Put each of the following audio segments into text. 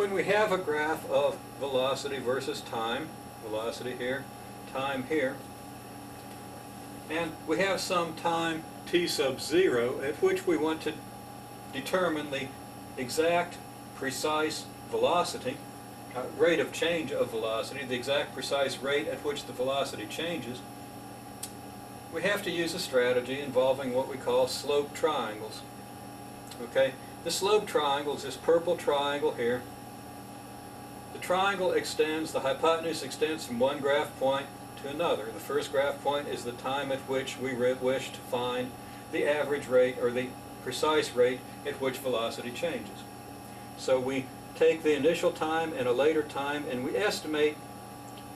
When we have a graph of velocity versus time, velocity here, time here, and we have some time t sub 0 at which we want to determine the exact precise velocity, rate of change of velocity, the exact precise rate at which the velocity changes, we have to use a strategy involving what we call slope triangles. Okay, the slope triangle is this purple triangle here. The triangle extends, the hypotenuse extends from one graph point to another. The first graph point is the time at which we wish to find the average rate or the precise rate at which velocity changes. So we take the initial time and a later time and we estimate,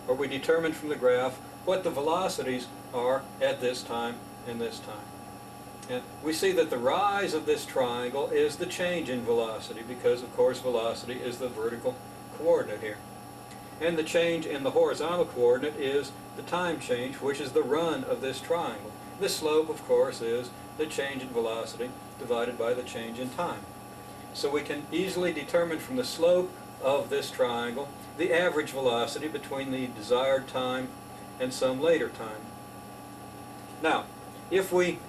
or we determine from the graph, what the velocities are at this time and this time. And we see that the rise of this triangle is the change in velocity because, of course, velocity is the vertical coordinate here. And the change in the horizontal coordinate is the time change, which is the run of this triangle. The slope, of course, is the change in velocity divided by the change in time. So we can easily determine from the slope of this triangle the average velocity between the desired time and some later time. Now, if we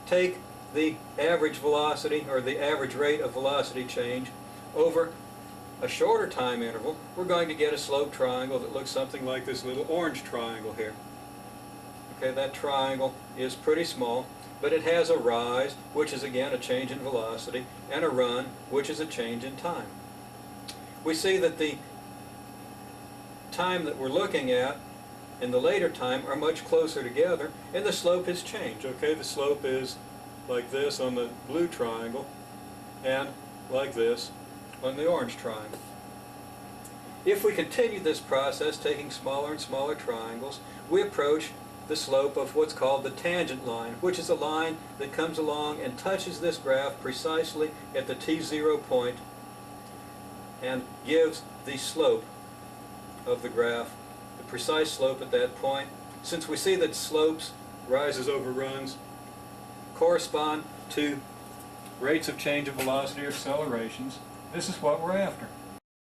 take the average velocity or the average rate of velocity change over a shorter time interval, we're going to get a slope triangle that looks something like this little orange triangle here. Okay, that triangle is pretty small, but it has a rise, which is again a change in velocity, and a run, which is a change in time. We see that the time that we're looking at and the later time are much closer together, and the slope has changed. Okay, the slope is like this on the blue triangle, and like this on the orange triangle. If we continue this process, taking smaller and smaller triangles, we approach the slope of what's called the tangent line, which is a line that comes along and touches this graph precisely at the t0 point and gives the slope of the graph, the precise slope at that point. Since we see that slopes, rises over runs, correspond to rates of change of velocity or accelerations, this is what we're after.